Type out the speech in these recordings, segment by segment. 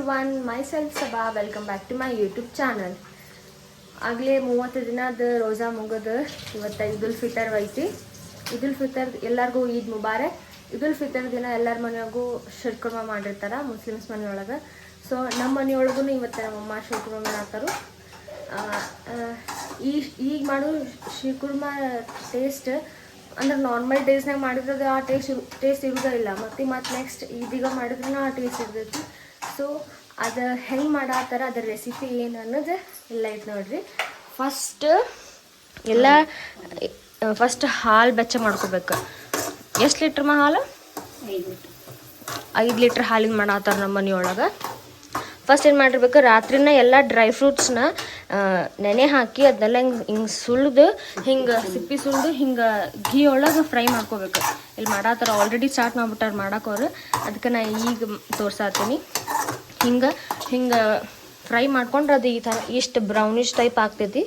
everyone, myself Sabha. Welcome back to my YouTube channel. ಆಗಲೇ 30 ದಿನದ ರೋಜಾ ಮುಗಿದು ಇವತ್ತು ಈದುಲ್ ಫಿತರ್ ಐತಿ. ಈದುಲ್ ಫಿತರ್ ಎಲ್ಲರಿಗೂ ಈದ್ ಮುಬಾರಕ್. ಈದುಲ್ ಫಿತರ್ ದಿನ ಎಲ್ಲರ ಮನೆಯಾಗೂ ಶಿರ್ಕುರ್ಮಾ ಮಾಡಿರ್ತಾರೆ ಮುಸ್ಲಿಮ್ಸ್ ಮನೆಯೊಳಗೆ. ಸೊ ನಮ್ಮ ಮನೆಯೊಳಗೂ ಇವತ್ತು ನಮ್ಮಮ್ಮ ಶಿರ್ಕುರ್ಮಾ ಮಾಡಾಕತ್ತಾರು. ಈಗ ಮಾಡೋ ಶಿರ್ಕುರ್ಮಾ ಟೇಸ್ಟ್ ಅಂದ್ರೆ ನಾರ್ಮಲ್ ಡೇಸ್ನಾಗ ಮಾಡಿದ್ರೆ ಆ ಟೇಸ್ಟ್ ಇರೋದಿಲ್ಲ. ಮತ್ತು ನೆಕ್ಸ್ಟ್ ಇದೀಗ ಮಾಡಿದ್ರೆ ಆ ಟೇಸ್ಟ್ ಇರ್ತೈತಿ. ಸೊ ಅದು ಹೆಂಗೆ ಮಾಡಾತ್ತಾರ ಅದ್ರ ರೆಸಿಪಿ ಏನು ಅನ್ನೋದು ಎಲ್ಲ ಐತೆ ನೋಡ್ರಿ. ಫಸ್ಟ್ ಹಾಲು ಬೆಚ್ಚ ಮಾಡ್ಕೋಬೇಕು. ಎಷ್ಟು ಲೀಟ್ರ್ ಹಾಲು? 5 ಲೀಟ್ರ್ ಹಾಲಿಗೆ ಮಾಡಾತ್ತಾರ ನಮ್ಮ ಮನೆಯೊಳಗೆ. ಫಸ್ಟ್ ಏನು ಮಾಡಿರ್ಬೇಕು, ರಾತ್ರಿನ ಎಲ್ಲ ಡ್ರೈ ಫ್ರೂಟ್ಸ್ನ ನೆನೆ ಹಾಕಿ ಅದನ್ನೆಲ್ಲ ಹಿಂಗೆ ಸುಲಿದು ಹಿಂಗೆ ಸಿಪ್ಪಿ ಸುಲಿದು ಹಿಂಗೆ ಘೀ ಒಳಗೆ ಫ್ರೈ ಮಾಡ್ಕೋಬೇಕು. ಇಲ್ಲಿ ಮಾಡಾತ್ತಾರ, ಆಲ್ರೆಡಿ ಸ್ಟಾರ್ಟ್ ಮಾಡ್ಬಿಟ್ಟಾರ ಮಾಡಾಕೋರು. ಅದಕ್ಕೆ ನಾ ಈಗ ತೋರ್ಸಾತೀನಿ. ಹಿಂಗೆ ಫ್ರೈ ಮಾಡ್ಕೊಂಡ್ರೆ ಅದು ಈ ಥರ ಇಷ್ಟು ಬ್ರೌನಿಶ್ ಟೈಪ್ ಆಗ್ತೈತಿ.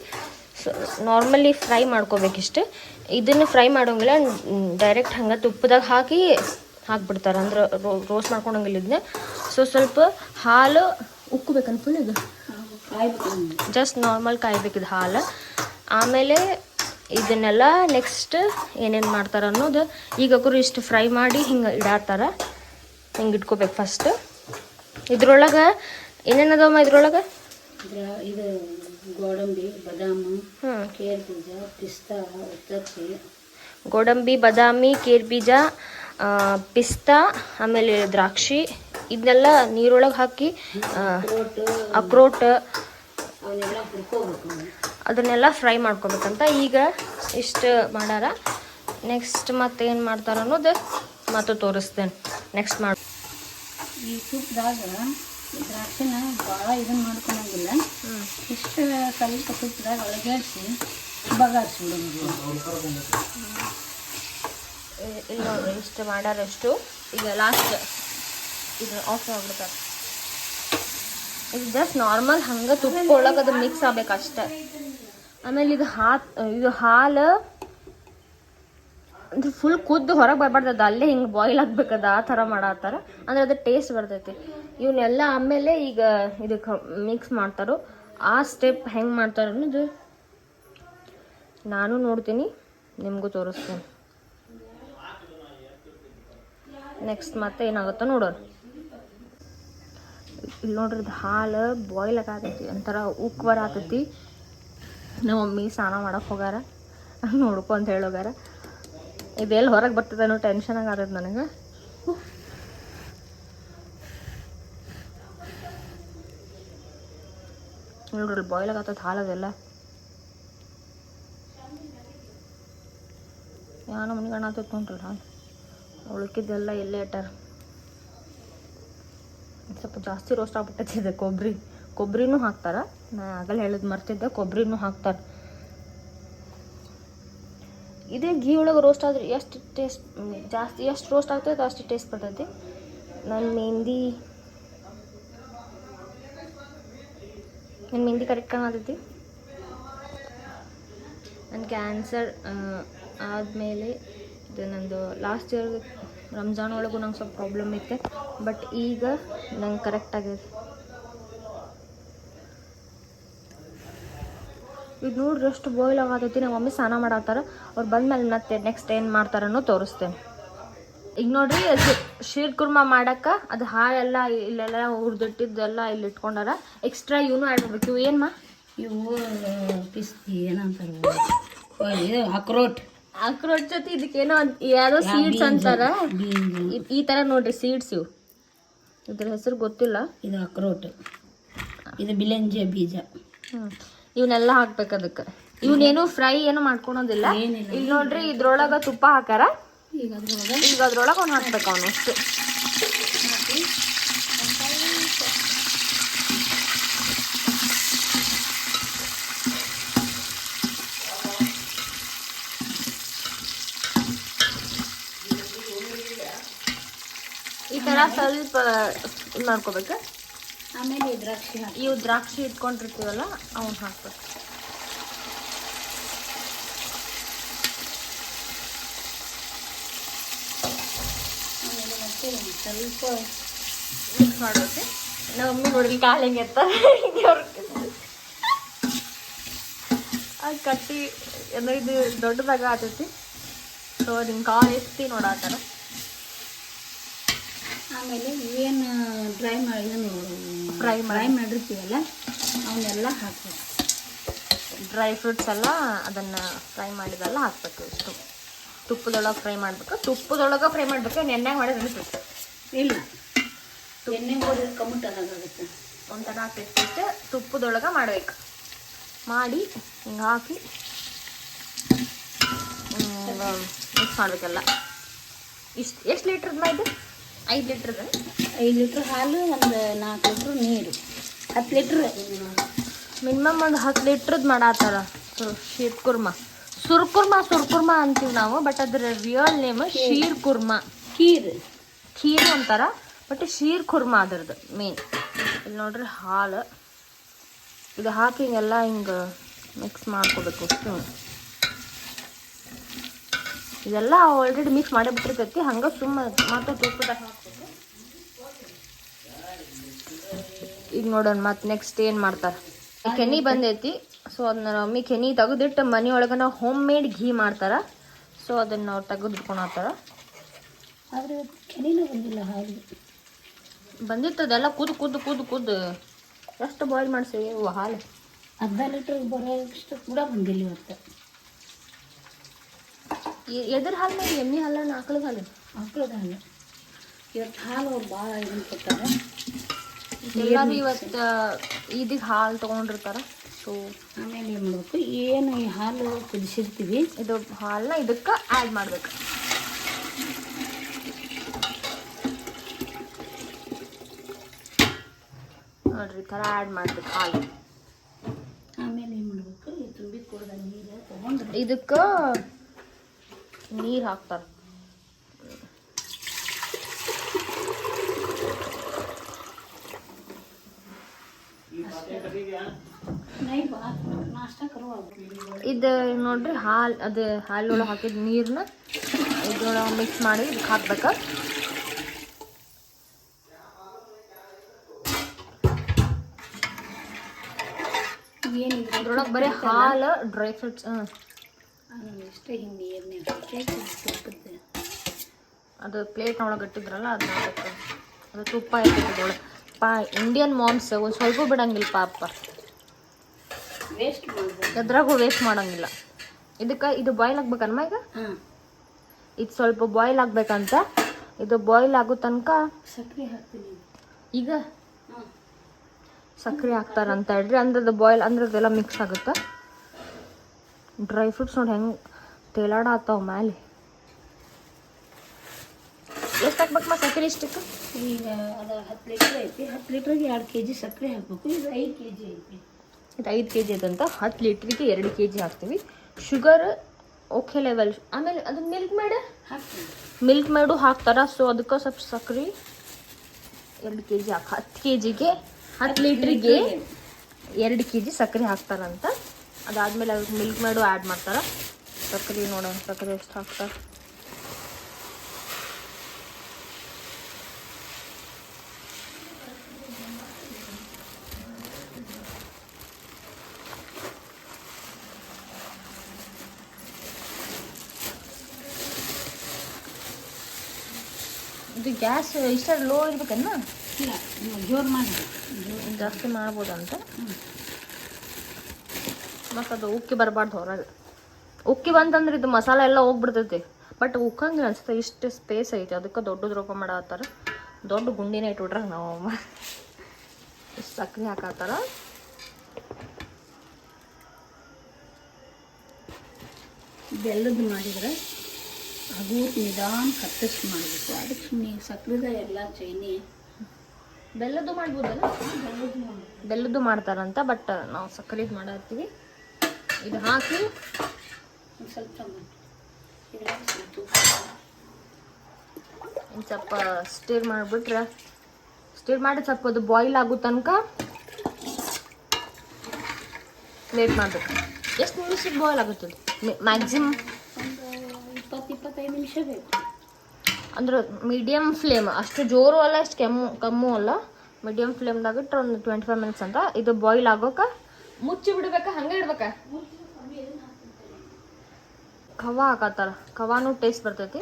ಸೊ ನಾರ್ಮಲಿ ಫ್ರೈ ಮಾಡ್ಕೋಬೇಕಿಷ್ಟು. ಇದನ್ನು ಫ್ರೈ ಮಾಡೋಂಗಿಲ್ಲ, ಡೈರೆಕ್ಟ್ ಹಂಗೆ ತುಪ್ಪದಾಗ ಹಾಕ್ಬಿಡ್ತಾರೆ. ಅಂದ್ರೆ ರೋಸ್ಟ್ ಮಾಡ್ಕೊಂಡಂಗಿಲ್ಲ ಇದನ್ನ. ಸೊ ಸ್ವಲ್ಪ ಹಾಲು ಉಕ್ಕಬೇಕಂತ ಫುಲ್ ಇದು ಜಸ್ಟ್ ನಾರ್ಮಲ್ ಕಾಯ್ಬೇಕಿದು ಹಾಲು. ಆಮೇಲೆ ಇದನ್ನೆಲ್ಲ ನೆಕ್ಸ್ಟ್ ಏನೇನು ಮಾಡ್ತಾರೆ ಅನ್ನೋದು ಈಗಕ್ಕೂ ಇಷ್ಟು ಫ್ರೈ ಮಾಡಿ ಹಿಂಗೆ ಇಡಾಡ್ತಾರೆ. ಹಿಂಗೆ ಇಟ್ಕೋಬೇಕು ಫಸ್ಟ್. ಇದ್ರೊಳಗೆ ಏನೇನದಮ್ಮ ಇದ್ರೊಳಗೆ? ಇದು ಗೋಡಂಬಿ, ಬಾದಾಮಿ, ಕೇರ್ ಬೀಜ, ಪಿಸ್ತಾ, ಉತ್ತತ್ತಿ. ಗೋಡಂಬಿ, ಬಾದಾಮಿ, ಕೇರ್ ಬೀಜ, ಪಿಸ್ತಾ, ಆಮೇಲೆ ದ್ರಾಕ್ಷಿ ಇದನ್ನೆಲ್ಲ ನೀರೊಳಗೆ ಹಾಕಿ ಅಕ್ರೋಟ್ ಅದನ್ನೆಲ್ಲ ಫ್ರೈ ಮಾಡ್ಕೋಬೇಕಂತ. ಈಗ ಇಷ್ಟು ಮಾಡ್ಯಾರ. ನೆಕ್ಸ್ಟ್ ಮತ್ತೆ ಏನು ಮಾಡ್ತಾರೆ ಅನ್ನೋದು ಮತ್ತೆ ತೋರಿಸ್ತೇನೆ ನೆಕ್ಸ್ಟ್ ಮಾಡಿ. ಈ ತುಪ್ಪದಾಗ ದ್ರಾಕ್ಷಿನ ಭಾಳ ಇದನ್ನು ಮಾಡ್ಕೊಳಂಗಿಲ್ಲ. ಇಷ್ಟು ಸ್ವಲ್ಪ ತುಪ್ಪದಾಗ ಒಳಗೇರಿಸಿ ಬಗಾರಿಸ್ಬಿಡೋದು. ಇಲ್ಲಿ ನೋಡ್ರಿ ಇಷ್ಟು ಮಾಡ್ಯಾರಷ್ಟು. ಈಗ ಲಾಸ್ಟ್ ಇದು ಆಫ್ ಮಾಡ್ಬಿಡ್ತಾರೆ. ಇದು ಜಸ್ಟ್ ನಾರ್ಮಲ್ ಹಂಗೆ ತುಪ್ಪ ಒಳಗೆ ಅದು ಮಿಕ್ಸ್ ಆಗ್ಬೇಕು ಅಷ್ಟೇ. ಆಮೇಲೆ ಇದು ಹಾಲು ಅಂದ್ರೆ ಫುಲ್ ಕುದ್ದು ಹೊರಗೆ ಬರಬಾರ್ದದ, ಅಲ್ಲೇ ಹಿಂಗೆ ಬಾಯ್ಲ್ ಆಗ್ಬೇಕದ ಆ ಥರ ಮಾಡತ್ತಾರ. ಅಂದ್ರೆ ಅದು ಟೇಸ್ಟ್ ಬರ್ತೈತಿ. ಇವನ್ನೆಲ್ಲ ಆಮೇಲೆ ಈಗ ಇದಕ್ಕೆ ಮಿಕ್ಸ್ ಮಾಡ್ತಾರೋ. ಆ ಸ್ಟೆಪ್ ಹೆಂಗೆ ಮಾಡ್ತಾರೆ ಅನ್ನೋದು ನಾನು ನೋಡ್ತೀನಿ, ನಿಮಗೂ ತೋರಿಸ್ತೀನಿ. ನೆಕ್ಸ್ಟ್ ಮತ್ತೆ ಏನಾಗುತ್ತೋ ನೋಡೋಣ. ಇಲ್ಲಿ ನೋಡ್ರಿ ಇದು ಹಾಲು ಬಾಯ್ಲ್ ಆಗತೈತಿ, ಒಂಥರ ಉಕ್ ಬರತೈತಿ. ನಮ್ಮ ಮಮ್ಮಿ ಸ್ನಾನ ಮಾಡಕ್ಕೆ ಹೋಗಾರ, ನೋಡ್ಕೊ ಅಂತ ಹೇಳೋಗಾರ. ಇದೆಲ್ಲ ಹೊರಗೆ ಬರ್ತದೆ ಅನ್ನೋ ಟೆನ್ಷನ್ ಆಗತೈತೆ ನನಗೆ. ನೋಡ್ರಿ ಬಾಯ್ಲ್ ಆಗತ್ತೈತೆ ಹಾಲು. ಅದೆಲ್ಲ ಏನೋ ಮನೆಗೆ ಕಾಣತೈತೆ ನೋಡ್ರಿ ಹಾಲು. ಉಳ್ಕಿದ್ದೆಲ್ಲ ಎಲ್ಲೇ ಇಟ್ಟಾರ. ಸ್ವಲ್ಪ ಜಾಸ್ತಿ ರೋಸ್ಟ್ ಆಗ್ಬಿಟ್ಟೈತಿದೆ. ಕೊಬ್ಬರಿನೂ ಹಾಕ್ತಾರೆ. ನಾ ಆಗಲ್ಲ ಹೇಳೋದು ಮರ್ತಿದ್ದೆ, ಕೊಬ್ಬರಿನೂ ಹಾಕ್ತಾರೆ. ಇದೇ ಘೀ ಒಳಗೆ ರೋಸ್ಟ್ ಆದರೆ ಎಷ್ಟು ಟೇಸ್ಟ್ ಜಾಸ್ತಿ, ಎಷ್ಟು ರೋಸ್ಟ್ ಆಗ್ತೈತೆ ಅಷ್ಟು ಟೇಸ್ಟ್ ಬರ್ತೈತಿ. ನನ್ನ ಮೆಹಂದಿ ಕರೆಕ್ಟ್ ಕಾಣತೈತಿ. ನನ್ನ ಕ್ಯಾನ್ಸರ್ ಆದಮೇಲೆ ಇದು ನಂದು ಲಾಸ್ಟ್ ಇಯರ್ ರಂಜಾನ್ ಒಳಗೂ ನಂಗೆ ಸ್ವಲ್ಪ ಪ್ರಾಬ್ಲಮ್ ಐತೆ. ಬಟ್ ಈಗ ನಂಗೆ ಕರೆಕ್ಟ್ ಆಗೈತೆ. ಇದು ನೋಡ್ರಿ ಎಷ್ಟು ಬಾಯ್ಲ್ ಆಗತೈತಿ. ನಮ್ಮ ಮಮ್ಮಿ ಸ್ನಾನ ಮಾಡತ್ತಾರ. ಅವ್ರು ಬಂದ್ಮೇಲೆ ಮತ್ತೆ ನೆಕ್ಸ್ಟ್ ಏನು ಮಾಡ್ತಾರನ್ನೋ ತೋರಿಸ್ತೇನೆ. ಈಗ ನೋಡ್ರಿ ಶೀರ್ ಕುರ್ಮಾ ಮಾಡಕ್ಕೆ ಅದು ಹಾಳೆಲ್ಲ ಇಲ್ಲೆಲ್ಲ ಹುರಿದಿಟ್ಟಿದ್ದೆಲ್ಲ ಇಲ್ಲಿ ಇಟ್ಕೊಂಡಾರ. ಎಕ್ಸ್ಟ್ರಾ ಇವನು ಆ್ಯಡ್ ಮಾಡ್ಬೇಕು. ಇವು ಏನು ಇವು ಪಿಸ್ತಿ ಏನಂತಾರೆ, ಇದು ಅಕ್ರೋಟ್ ಜೊತೆ ಇದಕ್ಕೇನೋ ಯಾವುದೋ ಸೀಡ್ಸ್ ಅಂತಾರ. ಈ ಥರ ನೋಡ್ರಿ ಸೀಡ್ಸ್. ಇವು ಇದ್ರ ಹೆಸರು ಗೊತ್ತಿಲ್ಲ. ಇದು ಅಕ್ರೋಟ್, ಇದು ಬಿಲೆಂಜೆ ಬೀಜ. ಇವನ್ನೆಲ್ಲ ಹಾಕ್ಬೇಕು ಅದಕ್ಕೆ. ಇವನೇನು ಫ್ರೈ ಏನು ಮಾಡ್ಕೊಳೋದಿಲ್ಲ. ಇಲ್ಲಿ ನೋಡ್ರಿ ಇದ್ರೊಳಗೆ ತುಪ್ಪ ಹಾಕಾರ. ಈಗ ಅದ್ರೊಳಗೆ ಅವ್ನು ಹಾಕ್ಬೇಕು. ಅವನು ಅಷ್ಟು ಈ ಥರ ಸ್ವಲ್ಪ ಇದು ಮಾಡ್ಕೋಬೇಕು. ಆಮೇಲೆ ದ್ರಾಕ್ಷಿ ಇಟ್ಕೊಂಡಿರ್ತೀವಲ್ಲ ಅವನ್ನ ಹಾಕ್ಬೇಕು. ಸ್ವಲ್ಪ ಮಿಕ್ಸ್ ಮಾಡೋಕೆ ನಮ್ಮ ಮಮ್ಮಿ ನೋಡಿಲಿ ಕಾಲು ಹೆಂಗೆ ಎತ್ತ ಅದು ಕಟ್ಟಿ ಏನೋ ಇದು ದೊಡ್ಡದಾಗ ಆತೈತಿ. ಸೊ ಅದು ಹಿಂಗೆ ಕಾಲು ಎತ್ತಿ ನೋಡಾತಾರ. ಆಮೇಲೆ ಏನು ಫ್ರೈ ಮಾಡಿರ್ತೀವಲ್ಲ ಅವನ್ನೆಲ್ಲ ಹಾಕ್ಬೇಕು. ಡ್ರೈ ಫ್ರೂಟ್ಸ್ ಎಲ್ಲ ಅದನ್ನು ಫ್ರೈ ಮಾಡಿದೆಲ್ಲ ಹಾಕ್ಬೇಕು. ಇಷ್ಟು ತುಪ್ಪದೊಳಗೆ ಫ್ರೈ ಮಾಡಬೇಕು. ತುಪ್ಪದೊಳಗೆ ಫ್ರೈ ಮಾಡಬೇಕು. ಎಣ್ಣೆಗೆ ಮಾಡಿದ್ರೆ ಅನಿಸುತ್ತೆ ಇಲ್ಲ, ಎಣ್ಣೆ ಮಾಡಿದ್ರೆ ಕಮ್ಮುಟ್ಟಾಗುತ್ತೆ. ಒಂಥರ ಹಾಕಿಟ್ಟು ತುಪ್ಪದೊಳಗೆ ಮಾಡ್ಬೇಕು. ಮಾಡಿ ಹಿಂಗೆ ಹಾಕಿ ಮಿಕ್ಸ್ ಮಾಡ್ಬೇಕೆಲ್ಲ. ಎಷ್ಟು ಲೀಟ್ರದ್ದು ಇದು? 5 ಲೀಟ್ರದ್ದು. 5 ಲೀಟ್ರ್ ಹಾಲು, ಒಂದು 4 ಲೀಟ್ರ್ ನೀರು, 10 ಲೀಟ್ರ್ ಮಿನಿಮಮ್ ಒಂದು 10 ಲೀಟ್ರದ್ದು ಮಾಡಾತಾರ. ಶೀರ್ ಕುರ್ಮಾ, ಸುರ್ಕುರ್ಮಾ ಅಂತೀವಿ ನಾವು. ಬಟ್ ಅದ್ರ ರಿಯಲ್ ನೇಮ್ ಶೀರ್ ಕುರ್ಮಾ. ಖೀರು ಅಂತಾರ, ಬಟ್ ಶೀರ್ ಕುರ್ಮಾ ಅದ್ರದ್ದು ಮೇನ್. ಇಲ್ಲಿ ನೋಡ್ರಿ ಹಾಲು ಇದು ಹಾಕಿ ಹಿಂಗೆಲ್ಲ ಹಿಂಗೆ ಮಿಕ್ಸ್ ಮಾಡ್ಕೋಬೇಕು. ಅಷ್ಟು ಇದೆಲ್ಲ ಆಲ್ರೆಡಿ ಮಿಕ್ಸ್ ಮಾಡೇ ಬಿಟ್ಟಿರ್ತೈತಿ. ಹಂಗೆ ಸುಮ್ಮನೆ ಮತ್ತು ತುಪ್ಪದಾಗ ಹಾಕ್ಬೇಕು. ಈಗ ನೋಡೋಣ ಮತ್ತೆ ನೆಕ್ಸ್ಟ್ ಏನು ಮಾಡ್ತಾರೆ. ಕೆನಿ ಬಂದೈತಿ. ಸೊ ಅದನ್ನ ಮಮ್ಮಿ ಕೆನಿ ತೆಗೆದಿಟ್ಟು ಮನೆಯೊಳಗೆ ನಾವು ಹೋಮ್ ಮೇಡ್ ಘೀ ಮಾಡ್ತಾರೆ. ಸೊ ಅದನ್ನು ಅವ್ರು ತೆಗೆದಿಟ್ಕೊಳತ್ತಾರ. ಆದರೆ ಕೆನಿನೂ ಬಂದಿಲ್ಲ, ಹಾಲು ಬಂದಿತ್ತು. ಅದೆಲ್ಲ ಕುದ್ದು ಎಷ್ಟು ಬಾಯ್ಲ್ ಮಾಡಿಸಿ ಹಾಲು. ಅರ್ಧ ಲೀಟ್ರ್ ಬರೋಷ್ಟು ಕೂಡ ಬಂದಿಲ್ಲ ಇವತ್ತು. ಎದ್ರ ಹಾಲು ಮೇಲೆ? ಎಮ್ಮೆ ಹಾಲು, ಆಕಳದ ಹಾಲು? ಆಕಳದ ಹಾಲು. ಇವತ್ತು ಹಾಲು ಅವ್ರು ಭಾಳ ಇದನ್ನು ಕೊಡ್ತಾರೆ. ಎಲ್ಲರೂ ಇವತ್ತು ಇದಕ್ಕೆ ಹಾಲು ತೊಗೊಂಡಿರ್ತಾರೆ. ಸೊ ಆಮೇಲೆ ಏನು ಮಾಡಬೇಕು, ಏನು ಈ ಹಾಲು ಕುದಿಸಿರ್ತೀವಿ ಇದು ಹಾಲನ್ನ ಇದಕ್ಕೆ ಆ್ಯಡ್ ಮಾಡಬೇಕು. ನೋಡ್ರಿ ಈ ಥರ ಆ್ಯಡ್ ಮಾಡ್ಬೇಕು ಹಾಲು. ಆಮೇಲೆ ಏನು ಮಾಡಬೇಕು, ಈ ತುಂಬಿ ಕುಡ್ದ ನೀರು ತೊಗೊಂಡ್ರೆ ಇದಕ್ಕೆ ನೀರು ಹಾಕ್ತಾರೆ. ಇದು ನೋಡ್ರಿ ಹಾಲು, ಅದು ಹಾಲೊಳಗೆ ಹಾಕಿದ ನೀರನ್ನ ಇದ್ರೊಳಗೆ ಮಿಕ್ಸ್ ಮಾಡಿ ಇದಕ್ಕೆ ಹಾಕ್ಬೇಕು. ಏನಿದೆ ಅದ್ರೊಳಗೆ ಬರೀ ಹಾಲು, ಡ್ರೈ ಫ್ರೂಟ್ಸ್ ಇಷ್ಟೇ ಹಿಂಗೆ ಎಣ್ಣೆ ಹಾಕಿ ತುಪ್ಪದ ಅದು ಪ್ಲೇಟ್ನೊಳಗೆ ಇಟ್ಟಿದ್ರಲ್ಲ ಅದನ್ನ ಹಾಕಬೇಕು. ಅದು ತುಪ್ಪ ಇಟ್ಟಿದ್ದೊಳಗೆ ಇಂಡಿಯನ್ ಮಾಮ್ಸ್ ಒಂದು ಸ್ವಲ್ಪ ಬಿಡಂಗಿಲ್ಲ ಪಾಪ. ವೇಸ್ಟ್ ಮಾಡ್ಬೋದು, ಎದ್ರಾಗೂ ವೇಸ್ಟ್ ಮಾಡೋಂಗಿಲ್ಲ. ಇದಕ್ಕೆ ಇದು ಬಾಯ್ಲ್ ಆಗ್ಬೇಕನ್ಮ ಈಗ. ಇದು ಸ್ವಲ್ಪ ಬಾಯ್ಲ್ ಆಗ್ಬೇಕಂತ. ಇದು ಬಾಯ್ಲ್ ಆಗೋ ತನಕ ಸಕ್ಕರೆ ಹಾಕ್ತೀನಿ. ಈಗ ಸಕ್ಕರೆ ಹಾಕ್ತಾರಂತ ಹೇಳ್ರಿ. ಅಂದ್ರೆ ಅದು ಬಾಯ್ಲ್ ಅಂದ್ರೆ ಅದೆಲ್ಲ ಮಿಕ್ಸ್ ಆಗುತ್ತೆ. ಡ್ರೈ ಫ್ರೂಟ್ಸ್ ನೋಡಿ ಹೆಂಗೆ ತೇಲಾಡ ಆತಾವ ಮೇಲೆ. ಎಷ್ಟು ಹಾಕ್ಬೇಕಮ್ಮ ಸಕ್ಕರೆ ಇಷ್ಟಕ್ಕೆ? ಈಗ ಅದು 10 ಲೀಟ್ರ್ ಐತಿ. 10 ಲೀಟ್ರಿಗೆ 2 kg ಸಕ್ಕರೆ ಹಾಕಬೇಕು. ಇದು 5 kg ಐತಿ. ಇದು 5 kg ಐತಂತ 10 ಲೀಟ್ರಿಗೆ 2 kg ಹಾಕ್ತೀವಿ. Sugar okay level. ಆಮೇಲೆ ಅದು ಮಿಲ್ಕ್ ಮೇಡು ಹಾಕ್ತಾರ. ಸೊ ಅದಕ್ಕೆ ಸ್ವಲ್ಪ ಸಕ್ಕರೆ 2 kg ಹಾಕಿ 10 kgಗೆ 10 ಲೀಟ್ರಿಗೆ 2 kg ಸಕ್ಕರೆ ಹಾಕ್ತಾರಂತ. ಅದಾದಮೇಲೆ ಅದಕ್ಕೆ ಮಿಲ್ಕ್ ಮೇಡು ಆ್ಯಡ್ ಮಾಡ್ತಾರೆ. ಸಕ್ಕರೆ ನೋಡೋಣ ಸಕ್ಕರೆ ಎಷ್ಟು ಹಾಕ್ತಾರೆ. ಇದು ಗ್ಯಾಸ್ ಇಷ್ಟ ಲೋ ಇರ್ಬೇಕನ್ನ? ಇಲ್ಲ, ಜೋರು ಮಾಡಿ ಜಾಸ್ತಿ ಮಾಡ್ಬೋದಂತ. ಮತ್ತು ಅದು ಉಕ್ಕಿ ಬರಬಾರ್ದು ಹೊರಗೆ. ಉಕ್ಕಿ ಬಂತಂದ್ರೆ ಇದು ಮಸಾಲೆ ಎಲ್ಲ ಹೋಗ್ಬಿಡ್ತೈತಿ. ಬಟ್ ಉಕ್ಕಂಗೆ ಅನ್ಸುತ್ತೆ. ಇಷ್ಟು ಸ್ಪೇಸ್ ಐತಿ, ಅದಕ್ಕೆ ದೊಡ್ಡದು ರೋಪ ಮಾಡತ್ತಾರ. ದೊಡ್ಡ ಗುಂಡಿನ ಇಟ್ಬಿಟ್ರೆ ನಾವು ಇಷ್ಟು ಸಕ್ಕರೆ ಹಾಕತ್ತಾರ. ಬೆಲ್ಲದ್ದು ಮಾಡಿದ್ರೆ ಅದು ನಿಧಾನ ಕತ್ತರಿಸಿ ಮಾಡಬೇಕು. ಅದಕ್ಕೆ ಸುಮ್ಮನೆ ಸಕ್ಕರೆದ ಎಲ್ಲ ಚೈನಿ ಬೆಲ್ಲದ್ದು ಮಾಡ್ಬೋದಲ್ಲ? ಬೆಲ್ಲದ್ದು ಮಾಡ್ತಾರಂತ. ಬಟ್ ನಾವು ಸಕ್ಕರೆದು ಮಾಡತ್ತೀವಿ. ಇದು ಹಾಕಿ ಸ್ವಲ್ಪ ಒಂದು ಸ್ವಲ್ಪ ಸ್ಟಿರ್ ಮಾಡಿಬಿಟ್ರೆ, ಸ್ಟಿರ್ ಮಾಡಿ ಸ್ವಲ್ಪ ಅದು ಬಾಯ್ಲ್ ಆಗೋ ತನಕ ವೇಟ್ ಮಾಡಬೇಕು. ಎಷ್ಟು ನಿಮಿಷಕ್ಕೆ ಬಾಯ್ಲ್ ಆಗುತ್ತದೆ ಮ್ಯಾಕ್ಸಿಮಮ್? ಒಂದು 20-25 ನಿಮಿಷ ಬೇಕು. ಅಂದ್ರೆ ಮೀಡಿಯಮ್ ಫ್ಲೇಮ್, ಅಷ್ಟು ಜೋರು ಅಲ್ಲ ಅಷ್ಟು ಕಮ್ಮು ಅಲ್ಲ, ಮೀಡಿಯಮ್ ಫ್ಲೇಮ್ದಾಗ ಇಟ್ಟರೆ ಒಂದು 25 ಮಿನಿಟ್ಸ್ ಅಂತ. ಇದು ಬಾಯ್ಲ್ ಆಗೋಕೆ ಮುಚ್ಚಿ ಬಿಡ್ಬೇಕಾ ಹಂಗೆ ಇಡ್ಬೇಕಾ? ಖವಾ ಹಾಕತ್ತಾರ, ಖವಾನು ಟೇಸ್ಟ್ ಬರ್ತೈತಿ.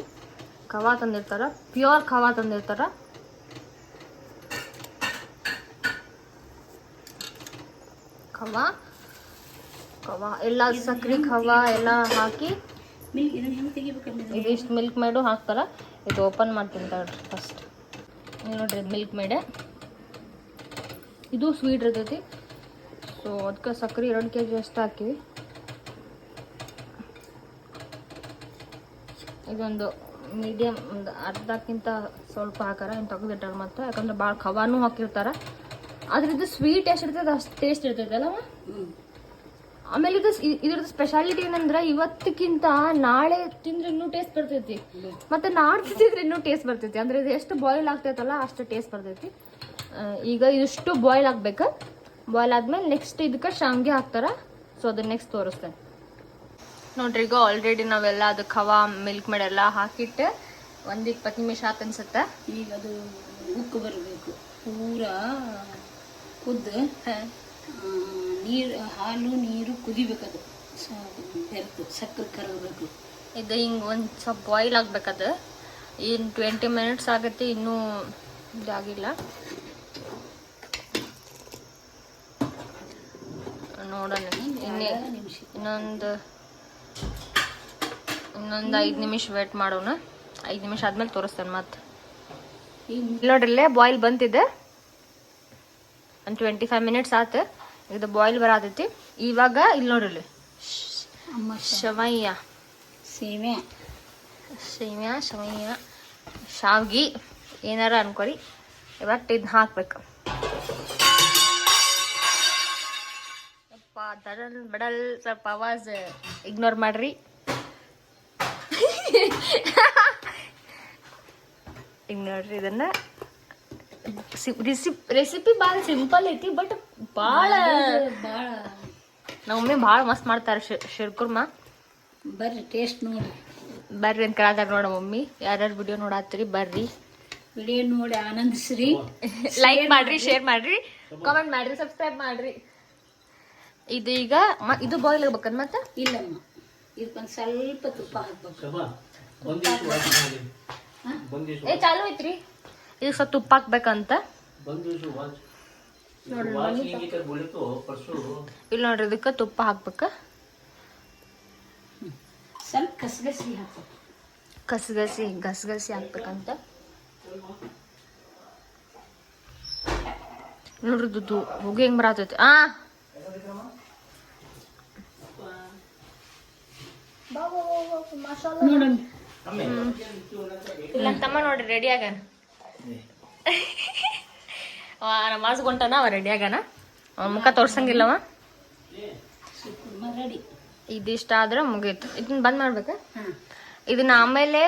ಖವಾ ತಂದಿರ್ತಾರ, ಪ್ಯೂರ್ ಖವಾ ತಂದಿರ್ತಾರ. ಖವಾ ಎಲ್ಲ ಸಕ್ರೆ ಖವಾ ಎಲ್ಲ ಹಾಕಿ ಇದಿಷ್ಟು ಮಿಲ್ಕ್ ಮೇಡು ಹಾಕ್ತಾರ. ಇದು ಓಪನ್ ಮಾಡ್ತೀನಿ ಫಸ್ಟ್. ನೋಡ್ರಿ ಮಿಲ್ಕ್ ಮೇಡೆ ಇದು ಸ್ವೀಟ್ ಇರ್ತೈತಿ. ಸೊ ಅದಕ್ಕೆ ಸಕ್ರೆ 2 kg ಅಷ್ಟು ಹಾಕಿವಿ. ಇದೊಂದು ಮೀಡಿಯಮ್ ಒಂದು ಅರ್ಧಕ್ಕಿಂತ ಸ್ವಲ್ಪ ಹಾಕಾರ ಇನ್ನು ತೆಗೆದಿಟ್ಟಾರ ಮತ್ತು ಯಾಕಂದ್ರೆ ಭಾಳ ಖವಾನು ಹಾಕಿರ್ತಾರೆ. ಆದ್ರೆ ಇದು ಸ್ವೀಟ್ ಎಷ್ಟು ಇರ್ತೈತೆ ಅಷ್ಟು ಟೇಸ್ಟ್ ಇರ್ತೈತೆ ಅಲ್ಲವ. ಆಮೇಲೆ ಇದ್ರದ್ದು ಸ್ಪೆಷಾಲಿಟಿ ಏನಂದ್ರೆ ಇವತ್ತಕ್ಕಿಂತ ನಾಳೆ ತಿಂದ್ರೆ ಇನ್ನೂ ಟೇಸ್ಟ್ ಬರ್ತೈತಿ, ಮತ್ತೆ ನಾಡ್ದು ತಿಂದ್ರೆ ಇನ್ನೂ ಟೇಸ್ಟ್ ಬರ್ತೈತಿ. ಅಂದ್ರೆ ಇದು ಎಷ್ಟು ಬಾಯ್ಲ್ ಆಗ್ತೈತಲ್ಲ ಅಷ್ಟು ಟೇಸ್ಟ್ ಬರ್ತೈತಿ. ಈಗ ಇಷ್ಟು ಬಾಯ್ಲ್ ಆಗ್ಬೇಕು. ಬಾಯ್ಲ್ ಆದ್ಮೇಲೆ ನೆಕ್ಸ್ಟ್ ಇದಕ್ಕೆ ಶಾವಿಗೆ ಹಾಕ್ತಾರ. ಸೊ ಅದನ್ನ ನೆಕ್ಸ್ಟ್ ತೋರಿಸ್ತೇನೆ ನೋಡ್ರಿ. ಈಗ ಆಲ್ರೆಡಿ ನಾವೆಲ್ಲ ಅದು ಖವಾ ಮಿಲ್ಕ್ ಮೇಡ್ ಎಲ್ಲ ಹಾಕಿಟ್ಟು 1-20 ನಿಮಿಷ ಆತ ಅನ್ಸುತ್ತೆ. ಈಗ ಅದು ಉಕ್ಕು ಬರಬೇಕು, ಪೂರಾ ಕುದ್ದು ಹಾಲು ನೀರು ಕುದಿಬೇಕದು, ಬೆರೆತು ಸಕ್ಕರೆ ಕರಗಬೇಕು. ಇದು ಹಿಂಗೆ ಒಂದು ಸ್ವಲ್ಪ ಬಾಯ್ಲ್ ಆಗ್ಬೇಕದು. ಇನ್ನು 20 ಮಿನಿಟ್ಸ್ ಆಗತ್ತೆ, ಇನ್ನೂ ಇದಾಗಿಲ್ಲ. ನೋಡೋಣ ಇನ್ನೊಂದು 5 ನಿಮಿಷ ವೇಟ್ ಮಾಡೋಣ. 5 ನಿಮಿಷ ಆದ್ಮೇಲೆ ತೋರಿಸ್ತೇನೆ ಮತ್ತೆ. ನೋಡ್ರಲ್ಲೇ ಬಾಯ್ಲ್ ಬಂತಿದೆ, ಒಂದು 25 ಮಿನಿಟ್ಸ್ ಆತು. ಇದು ಬಾಯ್ಲ್ ಬರತೈತಿ. ಇವಾಗ ಇಲ್ಲಿ ನೋಡ್ರಿ ಶವಯ್ಯ ಸೇವ್ಯಾ ಶಾವ್ಗಿ ಏನಾರ ಅನ್ಕೊರಿ. ಇವತ್ತು ಇದನ್ನ ಹಾಕ್ಬೇಕು. ದಡಲ್ ಬಡಲ್ ಸ್ವಲ್ಪ ಆವಾಜ್ ಇಗ್ನೋರ್ ಮಾಡ್ರಿ. ಈಗ ನೋಡ್ರಿ ಇದನ್ನ ರೆಸಿಪಿ ಭಾಳ ಸಿಂಪಲ್ ಐತಿ, ಬಟ್ ಭಾಳ ನಮ್ಮಮ್ಮಿ ಭಾಳ ಮಸ್ತ್ ಮಾಡ್ತಾರೆ ಶಿರ್ಕುರ್ಮಾ. ಬರ್ರಿ ಟೇಸ್ಟ್ ನೋಡ್ರಿ. ಬರ್ರಿ ಅಂತ ಕೇಳಾತಾರ ನೋಡ ಮಮ್ಮಿ. ಯಾರ್ಯಾರು ವಿಡಿಯೋ ನೋಡಾತ್ರಿ ಬರ್ರಿ, ವಿಡಿಯೋ ನೋಡಿ ಆನಂದಿಸ್ರಿ. ಲೈಕ್ ಮಾಡ್ರಿ, ಶೇರ್ ಮಾಡ್ರಿ, ಕಾಮೆಂಟ್ ಮಾಡ್ರಿ, ಸಬ್ಸ್ಕ್ರೈಬ್ ಮಾಡ್ರಿ. ಇದು ಈಗ ಇದು ಬಾಯ್ಲ್ ಆಗ್ಬೇಕನ್ ಮತ್ತೆ? ಇಲ್ಲಮ್ಮ, ಇದಕ್ಕೊಂದು ಸ್ವಲ್ಪ ತುಪ್ಪ ಹಾಕ್ಬೇಕು. ಚಾಲು ಐತ್ರಿ. ಇದಕ್ಕೆ ಸ್ವಲ್ಪ ತುಪ್ಪ ಹಾಕ್ಬೇಕಂತ ಇಲ್ಲಿ ನೋಡ್ರಿ. ಇದಕ್ಕೆ ತುಪ್ಪ ಹಾಕ್ಬೇಕ, ಸ್ವಲ್ಪ ಗಸಗಸಿ ಹಾಕ್ಬೇಕು. ಗಸಗಸಿ ಹಾಕ್ಬೇಕಂತ ನೋಡ್ರಿ. ದುಡ್ಡು ಹೋಗಿ ಹೆಂಗ್ ಬರತೈತಿ. ಇಲ್ಲ ತಮ್ಮ ನೋಡ್ರಿ ರೆಡಿ ಆಗಾನ. ನಮಾಜ್ ಗೊಂಟಾನ ಅವ ರೆಡಿ ಆಗಾನ. ಅವನ ಮುಖ ತೋರ್ಸಂಗಿಲ್ಲವ. ಇದಿಷ್ಟ ಆದ್ರೆ ಮುಗೀತು. ಇದನ್ನ ಬಂದ್ ಮಾಡ್ಬೇಕ. ಇದನ್ನ ಆಮೇಲೆ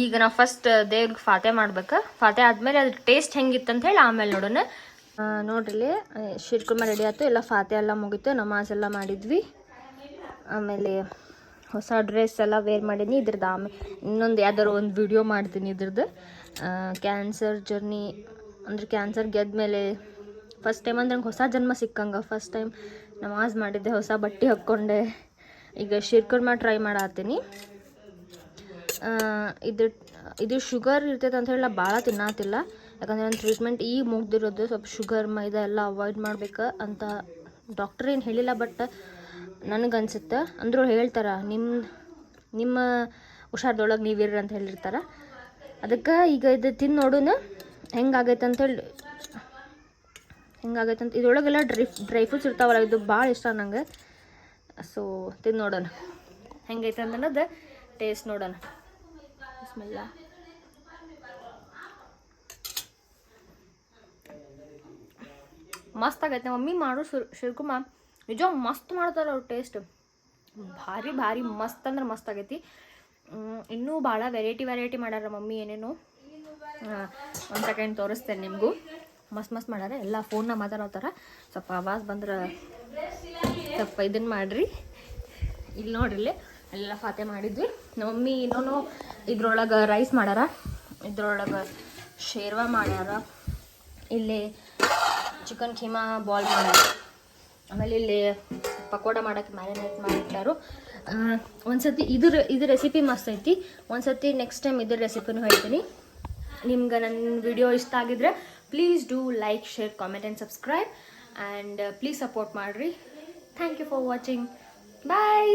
ಈಗ ನಾವು ಫಸ್ಟ್ ದೇವ್ರಿಗೆ ಫಾತೆ ಮಾಡ್ಬೇಕ. ಫಾತೆ ಆದ್ಮೇಲೆ ಅದ್ರ ಟೇಸ್ಟ್ ಹೆಂಗಿತ್ತಂತ ಹೇಳಿ ಆಮೇಲೆ ನೋಡೋಣ. ನೋಡ್ರಿ ಶಿರ್ಕುರ್ಮಾ ರೆಡಿ ಆಯ್ತು, ಎಲ್ಲ ಫಾತೆ ಎಲ್ಲ ಮುಗೀತು, ನಮಾಜ್ ಎಲ್ಲ ಮಾಡಿದ್ವಿ. ಆಮೇಲೆ ಹೊಸ ಡ್ರೆಸ್ ಎಲ್ಲ ವೇರ್ ಮಾಡೀನಿ. ಇದ್ರದ್ದು ಆಮೇಲೆ ಇನ್ನೊಂದು ಯಾವ್ದಾರು ಒಂದು ವಿಡಿಯೋ ಮಾಡ್ತೀನಿ ಇದ್ರದ್ದು. ಕ್ಯಾನ್ಸರ್ ಜರ್ನಿ ಅಂದ್ರೆ ಕ್ಯಾನ್ಸರ್ ಗೆದ್ಮೇಲೆ ಫಸ್ಟ್ ಟೈಮ್ ಅಂದ್ರೆ ನಂಗೆ ಹೊಸ ಜನ್ಮ ಸಿಕ್ಕಂಗೆ ಫಸ್ಟ್ ಟೈಮ್ ನಮಾಜ್ ಮಾಡಿದ್ದೆ, ಹೊಸ ಬಟ್ಟೆ ಹಾಕ್ಕೊಂಡೆ. ಈಗ ಶಿರ್ಕುರ್ಮಾ ಟ್ರೈ ಮಾಡತ್ತೀನಿ. ಇದು ಶುಗರ್ ಇರ್ತೈತೆ ಅಂತ ಹೇಳಿ ಭಾಳ ತಿನ್ನತ್ತಿಲ್ಲ, ಯಾಕಂದ್ರೆ ನನ್ನ ಟ್ರೀಟ್ಮೆಂಟ್ ಈಗ ಮುಗ್ದಿರೋದು. ಸ್ವಲ್ಪ ಶುಗರ್ ಮೈದಾ ಎಲ್ಲ ಅವಾಯ್ಡ್ ಮಾಡ್ಬೇಕು ಅಂತ ಡಾಕ್ಟರ್ ಏನು ಹೇಳಿಲ್ಲ, ಬಟ್ ನನಗನ್ಸುತ್ತೆ. ಅಂದರೂ ಹೇಳ್ತಾರೆ ನಿಮ್ಮ ಹುಷಾರ್ದೊಳಗೆ ನೀವಿರ್ರಿ ಅಂತ ಹೇಳಿರ್ತಾರೆ. ಅದಕ್ಕೆ ಈಗ ಇದು ತಿಂದು ನೋಡೋಣ ಹೆಂಗಾಗೈತೆ ಅಂತೇಳಿ. ಇದ್ರೊಳಗೆಲ್ಲ ಡ್ರೈ ಫ್ರೂಟ್ಸ್ ಇರ್ತಾವಲ್ಲ, ಇದು ಭಾಳ ಇಷ್ಟ ನಂಗೆ. ಸೊ ತಿಂದು ನೋಡೋಣ ಹೆಂಗೈತೆ ಅನ್ನೋದು ಟೇಸ್ಟ್ ನೋಡೋಣ. ಬಿಸ್ಮಿಲ್ಲಾ. ಮಸ್ತ್ ಆಗೈತೆ. ಮಮ್ಮಿ ಮಾಡೋ ಶಿರ್ಕುರ್ಮಾ ನಿಜ ಮಸ್ತ್ ಮಾಡ್ತಾರೆ ಅವ್ರು. ಟೇಸ್ಟ್ ಭಾರಿ ಮಸ್ತ್ ಅಂದ್ರೆ ಮಸ್ತ್ ಆಗೈತಿ. ಇನ್ನೂ ಭಾಳ ವೆರೈಟಿ ಮಾಡ್ಯಾರ ಮಮ್ಮಿ. ಏನೇನು ಒಂದು ಸೆಕೆಂಡ್ ತೋರಿಸ್ತೇನೆ ನಿಮಗೂ. ಮಸ್ತ್ ಮಾಡ್ಯಾರ. ಎಲ್ಲ ಫೋನ್ನ ಮಾತಾಡೋತಾರ. ಸ್ವಲ್ಪ ಆವಾಜ್ ಬಂದ್ರೆ ಸ್ವಲ್ಪ ಇದನ್ನು ಮಾಡಿರಿ. ಇಲ್ಲಿ ನೋಡ್ರಿ ಎಲ್ಲ ಫಾತೆ ಮಾಡಿದ್ವಿ. ನಮ್ಮ ಮಮ್ಮಿ ಇನ್ನೂ ಇದ್ರೊಳಗೆ ರೈಸ್ ಮಾಡ್ಯಾರ, ಇದ್ರೊಳಗೆ ಶೇರ್ವಾ ಮಾಡ್ಯಾರ, ಇಲ್ಲಿ ಚಿಕನ್ ಖೀಮಾ ಬಾಲ್ ಮಾಡೋದು. ಆಮೇಲೆ ಇಲ್ಲಿ ಪಕೋಡ ಮಾಡೋಕ್ಕೆ ಮ್ಯಾರಿನೇಟ್ ಮಾಡಿಟ್ಟಾರು. ಒಂದ್ಸತಿ ಇದು ರೆಸಿಪಿ ಮಸ್ತ್ ಐತಿ. ಒಂದ್ಸತಿ ನೆಕ್ಸ್ಟ್ ಟೈಮ್ ಇದ್ರ ರೆಸಿಪಿನೂ ಹೇಳ್ತೀನಿ. ನಿಮ್ಗೆ ನನ್ನ ವಿಡಿಯೋ ಇಷ್ಟ ಆಗಿದ್ರೆ please do like, share, comment and subscribe. And please support ಮಾಡಿರಿ. Thank you for watching. Bye.